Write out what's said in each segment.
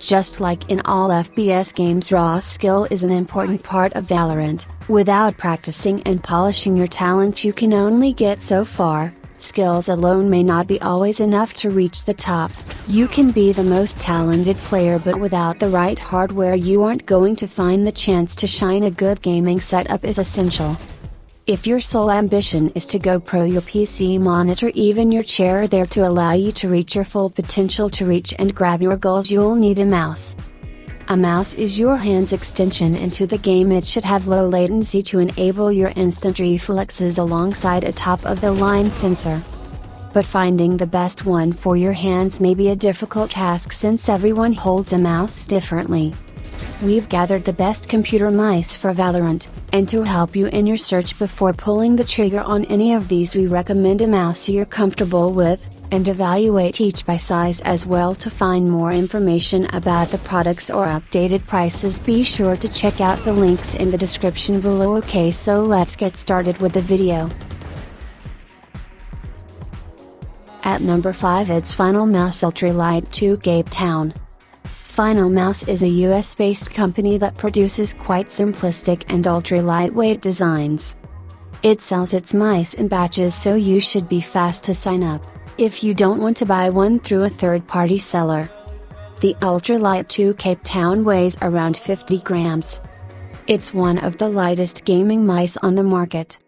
Just like in all FPS games, raw skill is an important part of Valorant. Without practicing and polishing your talents, you can only get so far. Skills alone may not be always enough to reach the top. You can be the most talented player, but without the right hardware you aren't going to find the chance to shine. A good gaming setup is essential. If your sole ambition is to go pro, your PC monitor, even your chair are there to allow you to reach your full potential. To reach and grab your goals, you'll need a mouse. A mouse is your hand's extension into the game. It should have low latency to enable your instant reflexes alongside a top-of-the-line sensor. But finding the best one for your hands may be a difficult task since everyone holds a mouse differently. We've gathered the best computer mice for Valorant, and to help you in your search before pulling the trigger on any of these, we recommend a mouse you're comfortable with, and evaluate each by size as well. To find more information about the products or updated prices, be sure to check out the links in the description below. Okay, so let's get started with the video. At number 5, it's FinalMouse Ultralight 2 Cape Town. FinalMouse is a US-based company that produces quite simplistic and ultra-lightweight designs. It sells its mice in batches, so you should be fast to sign up, if you don't want to buy one through a third-party seller. The Ultralight 2 Cape Town weighs around 50 grams. It's one of the lightest gaming mice on the market.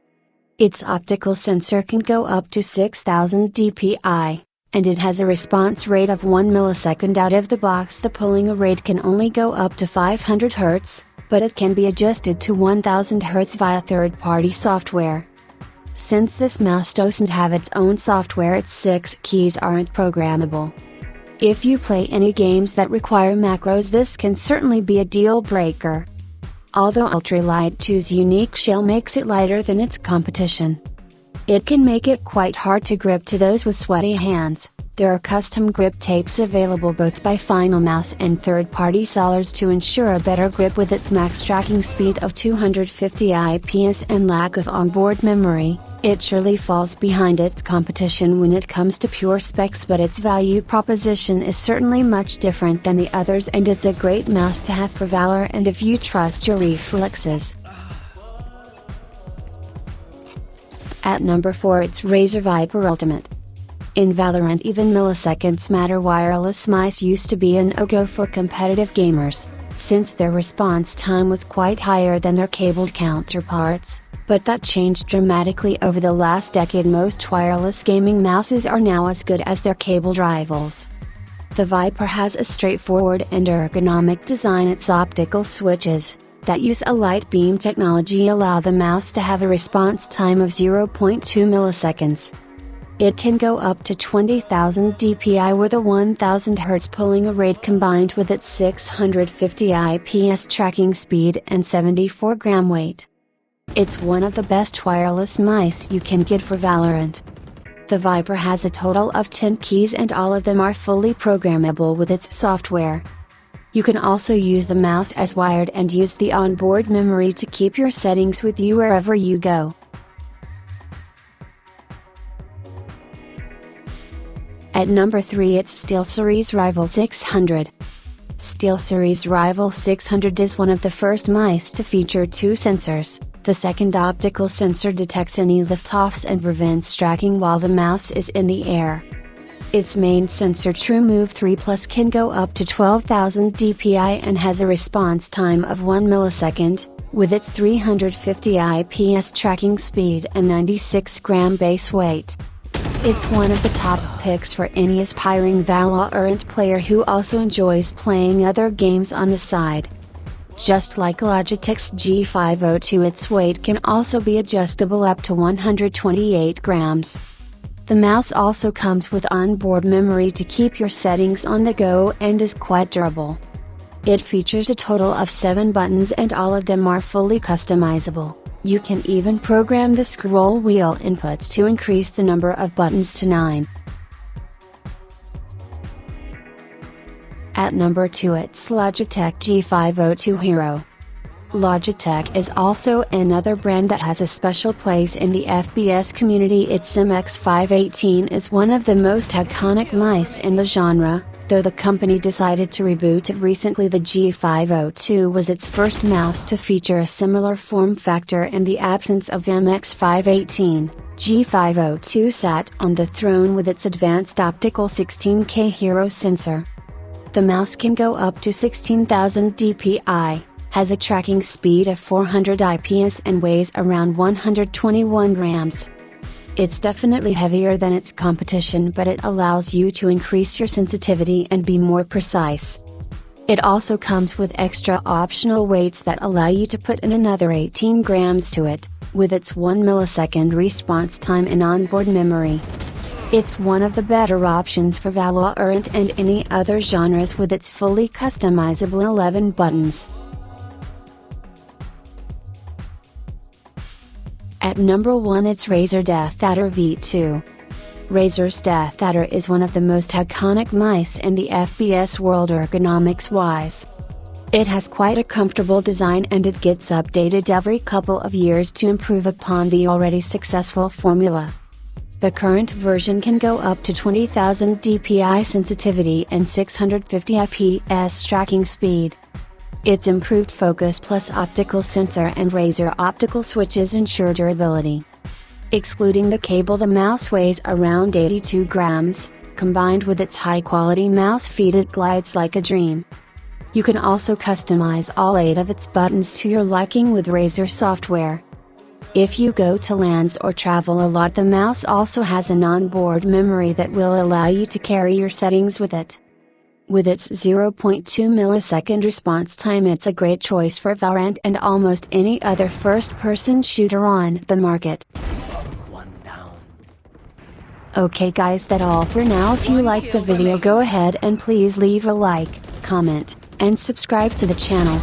Its optical sensor can go up to 6000 dpi. And it has a response rate of 1 millisecond out of the box. The polling rate can only go up to 500 Hz, but it can be adjusted to 1000 Hz via third-party software. Since this mouse doesn't have its own software, its 6 keys aren't programmable. If you play any games that require macros, this can certainly be a deal breaker. Although Ultralight 2's unique shell makes it lighter than its competition, it can make it quite hard to grip to those with sweaty hands. There are custom grip tapes available both by FinalMouse and third-party sellers to ensure a better grip. With its max tracking speed of 250 IPS and lack of onboard memory, it surely falls behind its competition when it comes to pure specs, but its value proposition is certainly much different than the others, and it's a great mouse to have for Valor and if you trust your reflexes. At number 4, it's Razer Viper Ultimate. In Valorant, even milliseconds matter. Wireless mice used to be a no-go for competitive gamers, since their response time was quite higher than their cabled counterparts, but that changed dramatically over the last decade. Most wireless gaming mouses are now as good as their cabled rivals. The Viper has a straightforward and ergonomic design. Its optical switches, that use a light beam technology, allow the mouse to have a response time of 0.2 milliseconds. It can go up to 20,000 dpi with a 1000 Hz polling rate, combined with its 650 IPS tracking speed and 74 gram weight. It's one of the best wireless mice you can get for Valorant. The Viper has a total of 10 keys and all of them are fully programmable with its software. You can also use the mouse as wired and use the onboard memory to keep your settings with you wherever you go. At number 3, it's SteelSeries Rival 600. SteelSeries Rival 600 is one of the first mice to feature 2 sensors. The second optical sensor detects any liftoffs and prevents tracking while the mouse is in the air. Its main sensor, TrueMove 3 Plus, can go up to 12,000 dpi and has a response time of 1 millisecond, with its 350 IPS tracking speed and 96 gram base weight. It's one of the top picks for any aspiring Valorant player who also enjoys playing other games on the side. Just like Logitech's G502, its weight can also be adjustable up to 128 grams. The mouse also comes with onboard memory to keep your settings on the go and is quite durable. It features a total of 7 buttons and all of them are fully customizable. You can even program the scroll wheel inputs to increase the number of buttons to 9. At number 2, it's Logitech G502 Hero. Logitech is also another brand that has a special place in the FPS community. Its MX518 is one of the most iconic mice in the genre, Though the company decided to reboot it recently, the G502 was its first mouse to feature a similar form factor in the absence of MX518. G502 sat on the throne with its advanced optical 16K Hero sensor. The mouse can go up to 16,000 dpi, has a tracking speed of 400 IPS and weighs around 121 grams. It's definitely heavier than its competition, but it allows you to increase your sensitivity and be more precise. It also comes with extra optional weights that allow you to put in another 18 grams to it, with its 1 millisecond response time and onboard memory. It's one of the better options for Valorant and any other genres with its fully customizable 11 buttons. At number 1, it's Razer DeathAdder V2. Razer's DeathAdder is one of the most iconic mice in the FPS world ergonomics-wise. It has quite a comfortable design and it gets updated every couple of years to improve upon the already successful formula. The current version can go up to 20,000 dpi sensitivity and 650 IPS tracking speed. Its improved focus plus optical sensor and Razer optical switches ensure durability. Excluding the cable, the mouse weighs around 82 grams, combined with its high-quality mouse feed, it glides like a dream. You can also customize all 8 of its buttons to your liking with Razer software. If you go to LANs or travel a lot, the mouse also has an onboard memory that will allow you to carry your settings with it. With its 0.2 millisecond response time, it's a great choice for Valorant and almost any other first-person shooter on the market. Okay guys, that's all for now. If you liked the video, go ahead and please leave a like, comment, and subscribe to the channel.